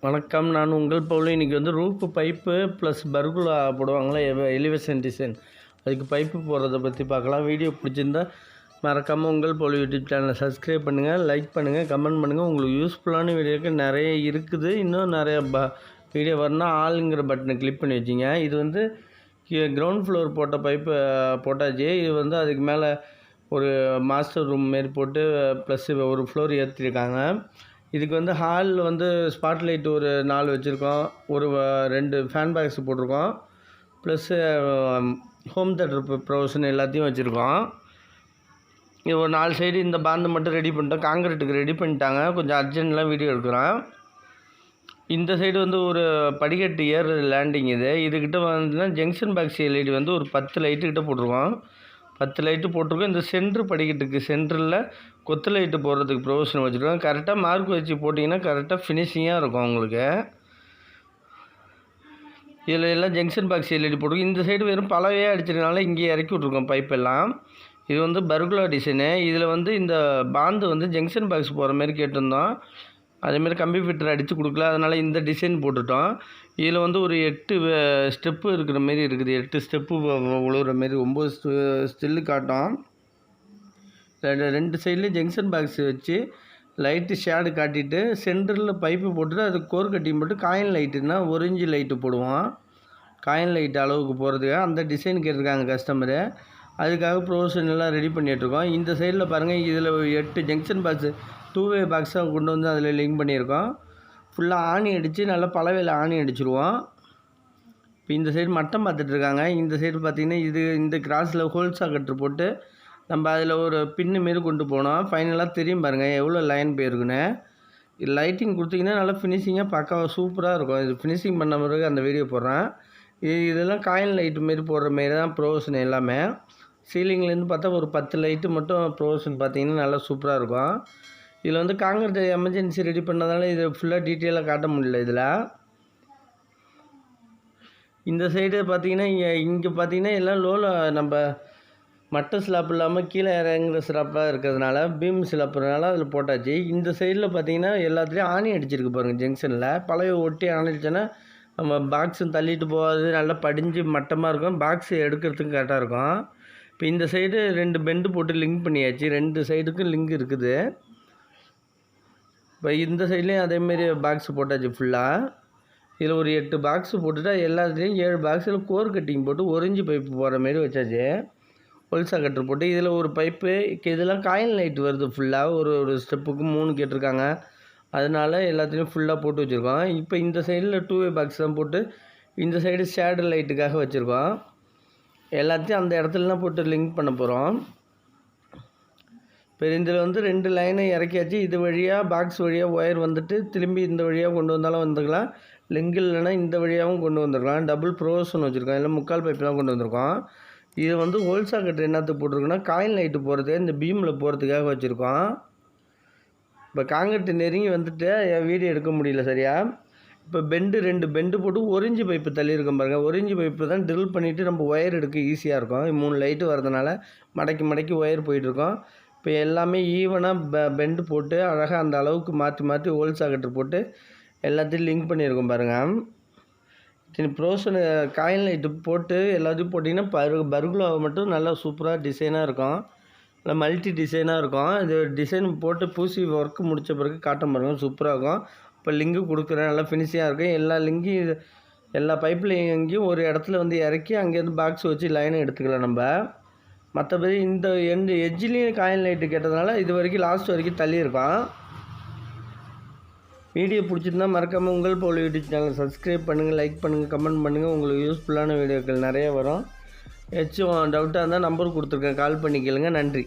வணக்கம். நான் உங்கள் பவுல். இன்றைக்கி வந்து roof pipe plus பர்குலா போடுவாங்களே elevation design, அதுக்கு பைப்பு போடுறத பற்றி பார்க்கலாம். வீடியோ பிடிச்சிருந்தா மறக்காமல் உங்கள் பவுல் யூடியூப் சேனலை சப்ஸ்கிரைப் பண்ணுங்கள், லைக் பண்ணுங்கள், கமெண்ட் பண்ணுங்கள். உங்களுக்கு யூஸ்ஃபுல்லான வீடியோக்கள் நிறைய இருக்குது. இன்னும் நிறைய வீடியோ வரணும்னா ஆளுங்கிற பட்டனை கிளிக் பண்ணி வச்சிங்க. இது வந்து கிரவுண்ட் ஃப்ளோர் போட்ட பைப்பு போட்டாச்சு. இது வந்து அதுக்கு மேலே ஒரு மாஸ்டர் ரூம் மாரி போட்டு ப்ளஸ் ஒரு ஃப்ளோர் ஏற்றிருக்காங்க. இதுக்கு வந்து ஹாலில் வந்து ஸ்பாட் லைட் ஒரு 4 வச்சுருக்கோம், ஒரு 2 ஃபேன் பாக்ஸ் போட்டிருக்கோம், ப்ளஸ்ஸு ஹோம் தேட்டர் ப்ரொவிஷன் எல்லாத்தையும் வச்சுருக்கோம். இது ஒரு 4 சைடு இந்த பாந்து மட்டும் ரெடி பண்ணிட்டோம். காங்கிரீட்டுக்கு ரெடி பண்ணிட்டாங்க. கொஞ்சம் அர்ஜென்ட்லாம் வீடியோ எடுக்கிறோம். இந்த சைடு வந்து ஒரு படிக்கட்டு ஏர் லேண்டிங். இதுக்கிட்ட வந்துன்னா ஜங்ஷன் பாக்ஸ் எல்இடி வந்து ஒரு 10 லைட்டுக்கிட்ட போட்டிருக்கோம். 10 லைட்டு போட்டிருக்கோம். இந்த சென்ட்ரு படிக்கட்டுக்கு சென்டரில் கொத்து லைட்டு போடுறதுக்கு ப்ரொவிஷன் வச்சுருக்கோம். கரெக்டாக மார்க் வச்சு போட்டிங்கன்னா கரெக்டாக ஃபினிஷிங்காக இருக்கும் உங்களுக்கு. இதில் எல்லாம் ஜங்ஷன் பாக்ஸ் எல்இடி போட்டிருக்கோம். இந்த சைடு வெறும் பலவையாக அடிச்சிருக்கனால இங்கே இறக்கி விட்ருக்கோம் பைப்பெல்லாம். இது வந்து பர்குலா டிசைனு. இதில் வந்து இந்த பாந்து வந்து ஜங்ஷன் பாக்ஸ் போகிற மாதிரி கேட்டிருந்தோம். அதேமாதிரி கம்பி ஃபிட்டர் அடித்து கொடுக்கல, அதனால் இந்த டிசைன் போட்டுட்டோம். இதில் வந்து ஒரு 8 ஸ்டெப்பு இருக்கிற மாரி இருக்குது. 8 ஸ்டெப்பு உழுவுற மாரி 9 ஸ்டில்லு காட்டும். 2 சைட்லேயும் ஜங்ஷன் பாக்ஸ் வச்சு லைட்டு ஷேடு காட்டிட்டு சென்டரில் பைப்பு போட்டுட்டு அது கோர் கட்டிங் போட்டு காயின் லைட்டுன்னா ஒரிஞ்சு லைட்டு போடுவோம். காயின் லைட் அளவுக்கு போகிறதுக்காக அந்த டிசைன் கேட்டிருக்காங்க கஸ்டமரு. அதுக்காக ப்ரொவிஷன் எல்லாம் ரெடி பண்ணிகிட்ருக்கோம். இந்த சைடில் பாருங்கள், இதில் 8 ஜங்ஷன் பாக்ஸு 2-வே பாக்ஸாக கொண்டு வந்து அதில் லிங்க் பண்ணியிருக்கோம். ஃபுல்லாக ஆணி அடித்து நல்லா பலவையில் ஆணி அடிச்சுருவோம். இப்போ இந்த சைடு மட்டம் பார்த்துட்ருக்காங்க. இந்த சைடு பார்த்திங்கன்னா இந்த கிராஸில் ஹோல் சாக்கெட்ரு போட்டு நம்ம அதில் ஒரு பின்னு மாரி கொண்டு போனோம். ஃபைனலாக தெரியும் பாருங்கள் எவ்வளோ லைன் போயிருக்குன்னு. இது லைட்டிங் கொடுத்திங்கன்னா நல்லா ஃபினிஷிங்காக பக்காவாக சூப்பராக இருக்கும். இது ஃபினிஷிங் பண்ண பிறகு அந்த வீடியோ போடுறேன். இதெல்லாம் காயின் லைட்டு மாரி போடுற மாரி தான் ப்ரொவிஷன் எல்லாமே. சீலிங்லேருந்து பார்த்தா ஒரு 10 லைட்டு மட்டும் ப்ரொவிஷன் பார்த்திங்கன்னா நல்லா சூப்பராக இருக்கும். இதில் வந்து காங்கிரீட் எமர்ஜென்சி ரெடி பண்ணதால இது ஃபுல்லாக டீட்டெயிலாக காட்ட முடியல. இதில் இந்த சைடு பார்த்திங்கன்னா இங்கே பார்த்திங்கன்னா எல்லாம் லோவில் நம்ம மட்ட ஸ்லாப் இல்லாமல் கீழே இறங்குற ஸ்லாப்பாக இருக்கிறதுனால பீம் ஸ்லாப்புனால அதில் போட்டாச்சு. இந்த சைடில் பார்த்திங்கன்னா எல்லாத்துலேயும் ஆணி அடிச்சிருக்கு பாருங்கள். ஜங்ஷனில் பழைய ஒட்டி ஆணிச்சோன்னா நம்ம பாக்ஸும் தள்ளிட்டு போகாது, நல்லா படிஞ்சு மட்டமாக இருக்கும். பாக்ஸ் எடுக்கிறதுக்கு கரெக்டாக இருக்கும். இப்போ இந்த சைடு 2 பெண்டு போட்டு லிங்க் பண்ணியாச்சு. 2 சைடுக்கும் லிங்க் இருக்குது. இப்போ இந்த சைட்லேயும் அதேமாரி பாக்ஸ் போட்டாச்சு ஃபுல்லாக. இதில் ஒரு 8 பாக்ஸு போட்டுட்டா எல்லாத்துலேயும் 7 பாக்ஸில் கோர் கட்டிங் போட்டு ஒரிஞ்சு பைப்பு போகிற மாரி வச்சாச்சு. ஒல்சா கட்ரு போட்டு இதில் ஒரு பைப்பு. இதெல்லாம் காயின் லைட் வருது ஃபுல்லாக. ஒரு ஸ்டெப்புக்கு 3 கேட்டிருக்காங்க. அதனால் எல்லாத்துலேயும் ஃபுல்லாக போட்டு வச்சுருக்கோம். இப்போ இந்த சைடில் 2-வே பாக்ஸ் தான் போட்டு இந்த சைடு ஷேடு லைட்டுக்காக வச்சுருக்கோம். எல்லாத்தையும் அந்த இடத்துலலாம் போட்டு லிங்க் பண்ண போகிறோம். இப்போ இதில் வந்து 2 லைனை இறக்கியாச்சு. இது வழியாக பாக்ஸ் வழியாக ஒயர் வந்துட்டு திரும்பி இந்த வழியாக கொண்டு வந்தாலும் வந்துக்கலாம். லிங்க் இல்லைன்னா இந்த வழியாகவும் கொண்டு வந்துருக்கலாம். டபுள் ப்ரொவிஷன் வச்சுருக்கோம். இல்லை முக்கால் பைப்பெலாம் கொண்டு வந்திருக்கோம். இது வந்து ஹோல் சாக்கெட் என்னத்துக்கு போட்டிருக்குன்னா காயின் லைட்டு போகிறது இந்த பீமில் போகிறதுக்காக வச்சுருக்கோம். இப்போ காங்கிரீட் நெருங்கி வந்துட்டு வீடியோ எடுக்க முடியல சரியா. இப்போ 2 பெண்டு போட்டு ஒரிஞ்சு பைப்பு தள்ளியிருக்கோம் பாருங்கள். ஒரிஞ்சு பைப்பு தான் ட்ரில் பண்ணிவிட்டு நம்ம ஒயர் எடுக்க ஈஸியாக இருக்கும். 3 லைட்டு வரதுனால மடக்கி ஒயர் போயிட்டுருக்கோம். இப்போ எல்லாமே ஈவனாக பெண்டு போட்டு அழகாக அந்த அளவுக்கு மாற்றி ஹோல் சாக்கெட்டு போட்டு எல்லாத்தையும் லிங்க் பண்ணியிருக்கோம் பாருங்கள். ப்ரோஷன் காயின் லைட்டு போட்டு எல்லாத்தையும் போட்டிங்கன்னா பர்குலாவை மட்டும் நல்லா சூப்பராக டிசைனாக இருக்கும். நல்லா மல்டி டிசைனாக இருக்கும். இது டிசைன் போட்டு பூசி ஒர்க்கு முடித்த பிறகு காட்ட பாருங்கள் சூப்பராக இருக்கும். இப்போ லிங்கு கொடுக்குறேன், நல்லா ஃபினிஷிங்காக இருக்கும். எல்லா லிங்கையும் எல்லா பைப்லையும் ஒரு இடத்துல வந்து இறக்கி அங்கேருந்து பாக்ஸ் வச்சு லைனை எடுத்துக்கலாம் நம்ம. மற்றபடி இந்த எட்ஜ்லேயும் காயின் லைட்டு கேட்டதுனால இது வரைக்கும் லாஸ்ட் வரைக்கும் தள்ளியிருக்கோம். வீடியோ பிடிச்சிருந்தா மறக்காமல் உங்கள் பவுல் யூடியூப் சேனல் சப்ஸ்கிரைப் பண்ணுங்கள், லைக் பண்ணுங்கள், கமெண்ட் பண்ணுங்கள். உங்களுக்கு யூஸ்ஃபுல்லான வீடியோக்கள் நிறைய வரும். ஏதாச்சும் டவுட்டாக இருந்தால் நம்பர் கொடுத்துருக்கேன், கால் பண்ணி கேளுங்க. நன்றி.